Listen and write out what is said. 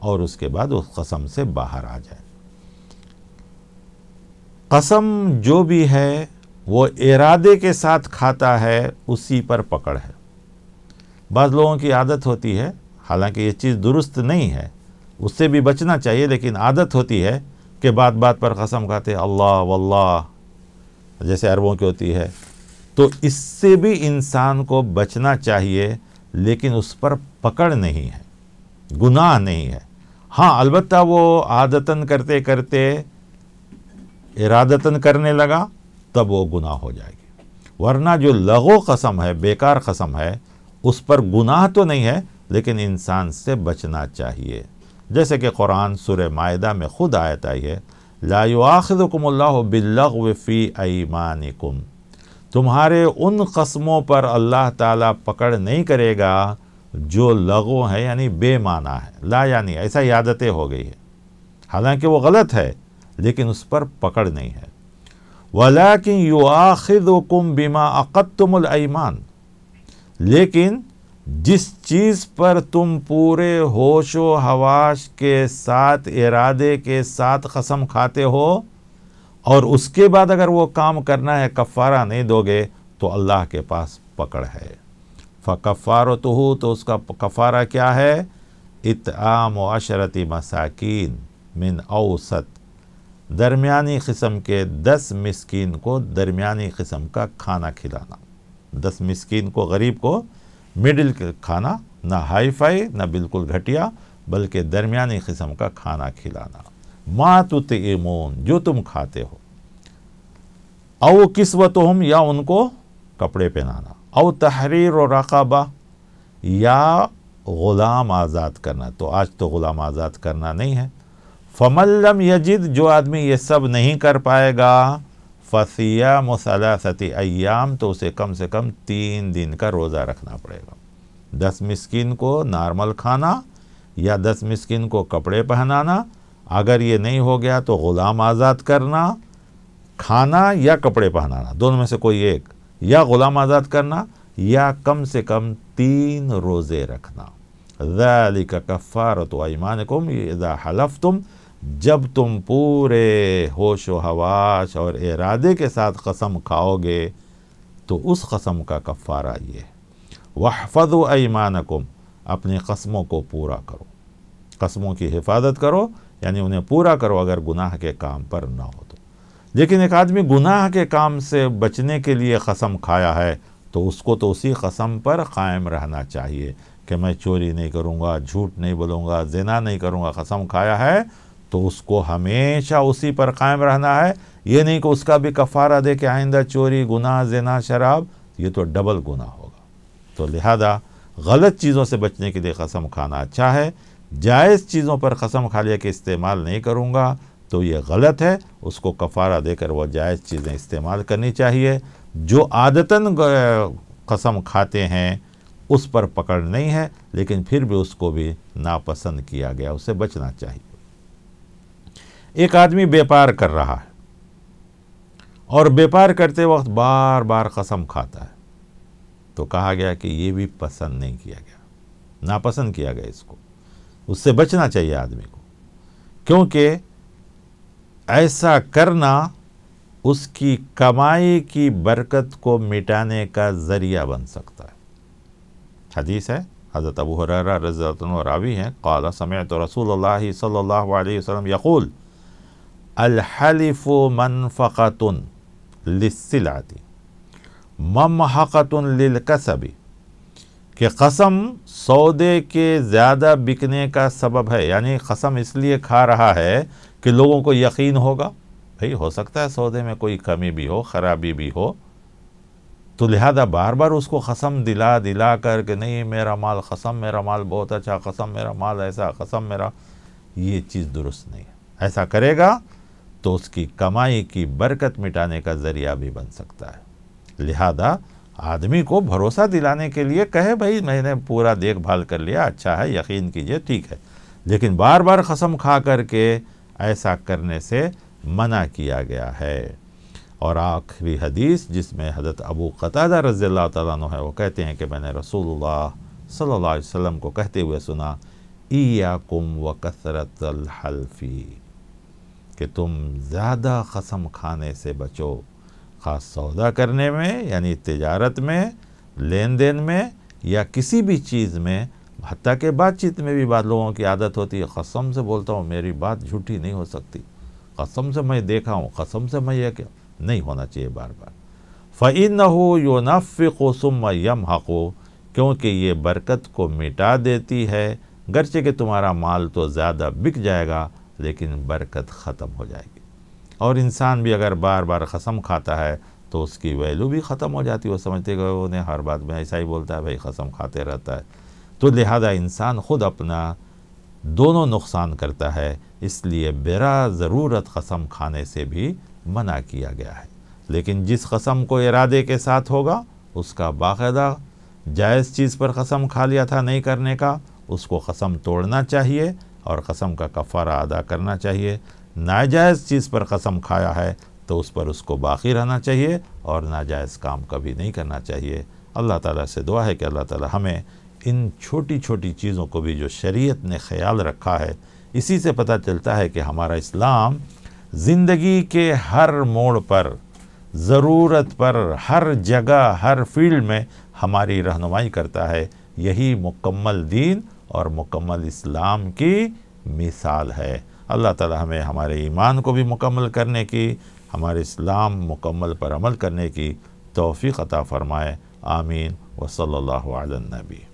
اور اس کے بعد اس قسم سے باہر آ جائے۔ قسم جو بھی ہے وہ ارادے کے ساتھ کھاتا ہے، اسی پر پکڑ ہے۔ بعض لوگوں کی عادت ہوتی ہے، حالانکہ یہ چیز درست نہیں ہے، اس سے بھی بچنا چاہیے، لیکن عادت ہوتی ہے کہ بات بات پر قسم کھاتے اللہ واللہ، جیسے عربوں کی ہوتی ہے۔ تو اس سے بھی انسان کو بچنا چاہیے، لیکن اس پر پکڑ نہیں ہے، گناہ نہیں ہے۔ ہاں البتہ وہ عادتاً کرتے کرتے ارادتاً کرنے لگا تب وہ گناہ ہو جائے گی، ورنہ جو لغو قسم ہے، بیکار قسم ہے، اس پر گناہ تو نہیں ہے، لیکن انسان سے بچنا چاہیے۔ جیسے کہ قرآن سورہ مائدہ میں خود آیت آئی ہے، لا یؤاخذکم اللہ باللغو فی ایمانکم، تمہارے ان قسموں پر اللہ تعالیٰ پکڑ نہیں کرے گا جو لغو ہے، یعنی بے معنی ہے۔ لا یعنی ایسا ہی عادتیں ہو گئی ہے، حالانکہ وہ غلط ہے، لیکن اس پر پکڑ نہیں ہے۔ وَلَٰكِن يُؤَاخِذُكُم بِمَا عَقَدتُّمُ الْأَيْمَانَ، لیکن جس چیز پر تم پورے ہوش و حواس کے ساتھ، ارادے کے ساتھ قسم کھاتے ہو، اور اس کے بعد اگر وہ کام کرنا ہے، کفارہ نہیں دو گے، تو اللہ کے پاس پکڑ ہے۔ فَكَفَّارَتُهُ، تو اس کا کفارہ کیا ہے؟ اطعام 10 مساکین من اوسط، درمیانی قسم کے 10 مسکین کو درمیانی قسم کا کھانا کھلانا۔ 10 مسکین کو، غریب کو مڈل کھانا، نہ ہائی فائی نہ بالکل گھٹیا، بلکہ درمیانی قسم کا کھانا کھلانا۔ ما تطعمون، جو تم کھاتے ہو۔ او کسوتہم، یا ان کو کپڑے پہنانا۔ او تحریر رقبہ، یا غلام آزاد کرنا۔ تو آج تو غلام آزاد کرنا نہیں ہے۔ فمن لم یجد، جو آدمی یہ سب نہیں کر پائے گا، فصیام 3 ایام، تو اسے کم سے کم 3 دن کا روزہ رکھنا پڑے گا۔ 10 مسکین کو نارمل کھانا یا 10 مسکین کو کپڑے پہنانا، اگر یہ نہیں ہو گیا تو غلام آزاد کرنا، کھانا یا کپڑے پہنانا، دونوں میں سے کوئی ایک، یا غلام آزاد کرنا یا کم سے کم 3 روزے رکھنا۔ ذالک کفارۃ ایمانکم اذا حلفتم، جب تم پورے ہوش و حواس اور ارادے کے ساتھ قسم کھاؤ گے تو اس قسم کا کفارہ یہ ہے۔ واحفظوا ایمانکم، اپنی قسموں کو پورا کرو، قسموں کی حفاظت کرو، یعنی انہیں پورا کرو اگر گناہ کے کام پر نہ ہو تو۔ لیکن ایک آدمی گناہ کے کام سے بچنے کے لیے قسم کھایا ہے تو اس کو تو اسی قسم پر قائم رہنا چاہیے کہ میں چوری نہیں کروں گا، جھوٹ نہیں بولوں گا، زنا نہیں کروں گا، قسم کھایا ہے تو اس کو ہمیشہ اسی پر قائم رہنا ہے۔ یہ نہیں کہ اس کا بھی کفارہ دے کہ آئندہ چوری، گناہ، زنا، شراب، یہ تو ڈبل گناہ ہوگا۔ تو لہذا غلط چیزوں سے بچنے کے لیے قسم کھانا اچھا ہے۔ جائز چیزوں پر قسم کھا لیا کہ استعمال نہیں کروں گا تو یہ غلط ہے، اس کو کفارہ دے کر وہ جائز چیزیں استعمال کرنی چاہیے۔ جو عادتاً قسم کھاتے ہیں اس پر پکڑ نہیں ہے، لیکن پھر بھی اس کو بھی ناپسند کیا گیا، اسے بچنا چاہیے۔ ایک آدمی بیپار کر رہا ہے اور بیپار کرتے وقت بار بار قسم کھاتا ہے، تو کہا گیا کہ یہ بھی پسند نہیں کیا گیا، ناپسند کیا گیا، اس کو، اس سے بچنا چاہیے آدمی کو، کیونکہ ایسا کرنا اس کی کمائی کی برکت کو مٹانے کا ذریعہ بن سکتا ہے۔ حدیث ہے، حضرت ابو ہریرہ رضی اللہ عنہ راوی ہیں، قال سمعت رسول اللہ صلی اللہ علیہ وسلم یقول الحلف منفقۃ للسلعۃ ممحقۃ للکسب، کہ قسم سودے کے زیادہ بکنے کا سبب ہے، یعنی قسم اس لیے کھا رہا ہے کہ لوگوں کو یقین ہوگا، بھئی ہو سکتا ہے سودے میں کوئی کمی بھی ہو، خرابی بھی ہو، تو لہذا بار بار اس کو قسم دلا کر کہ نہیں میرا مال، قسم میرا مال بہت اچھا، قسم میرا مال ایسا، قسم میرا، یہ چیز درست نہیں ہے۔ ایسا کرے گا تو اس کی کمائی کی برکت مٹانے کا ذریعہ بھی بن سکتا ہے۔ لہذا آدمی کو بھروسہ دلانے کے لیے کہے بھائی میں نے پورا دیکھ بھال کر لیا، اچھا ہے، یقین کیجئے، ٹھیک ہے، لیکن بار بار قسم کھا کر کے ایسا کرنے سے منع کیا گیا ہے۔ اور آخری حدیث جس میں حضرت ابو قتادہ رضی اللہ تعالیٰ عنہ ہے، وہ کہتے ہیں کہ میں نے رسول اللہ صلی اللہ علیہ وسلم کو کہتے ہوئے سنا، ایاکم وکثرت الحلفی، کہ تم زیادہ قسم کھانے سے بچو، خاص سودا کرنے میں یعنی تجارت میں، لین دین میں، یا کسی بھی چیز میں، حتیٰ کہ بات چیت میں بھی بعض لوگوں کی عادت ہوتی ہے، قسم سے بولتا ہوں میری بات جھوٹی نہیں ہو سکتی، قسم سے میں دیکھا ہوں، قسم سے میں یہ کیا، نہیں ہونا چاہیے بار بار۔ فَإِنَّهُ يُنَفِّقُ ثُمَّ يَمْحَقُ، کیونکہ یہ برکت کو مٹا دیتی ہے، گرچہ کہ تمہارا مال تو زیادہ بک جائے گا لیکن برکت ختم ہو جائے گی۔ اور انسان بھی اگر بار بار قسم کھاتا ہے تو اس کی ویلو بھی ختم ہو جاتی ہے، وہ سمجھتے کہ انہیں ہر بات میں ایسا ہی بولتا ہے، بھائی قسم کھاتے رہتا ہے، تو لہذا انسان خود اپنا دونوں نقصان کرتا ہے، اس لیے بلا ضرورت قسم کھانے سے بھی منع کیا گیا ہے۔ لیکن جس قسم کو ارادے کے ساتھ ہوگا، اس کا باقاعدہ جائز چیز پر قسم کھا لیا تھا نہیں کرنے کا، اس کو قسم توڑنا چاہیے اور قسم کا کفارہ ادا کرنا چاہیے۔ ناجائز چیز پر قسم کھایا ہے تو اس پر اس کو باقی رہنا چاہیے اور ناجائز کام کبھی نہیں کرنا چاہیے۔ اللہ تعالیٰ سے دعا ہے کہ اللہ تعالیٰ ہمیں ان چھوٹی چھوٹی چیزوں کو بھی جو شریعت نے خیال رکھا ہے، اسی سے پتہ چلتا ہے کہ ہمارا اسلام زندگی کے ہر موڑ پر، ضرورت پر، ہر جگہ، ہر فیلڈ میں ہماری رہنمائی کرتا ہے۔ یہی مکمل دین اور مکمل اسلام کی مثال ہے۔ اللہ تعالیٰ ہمیں ہمارے ایمان کو بھی مکمل کرنے کی، ہمارے اسلام مکمل پر عمل کرنے کی توفیق عطا فرمائے۔ آمین وصلی اللہ علی النبی۔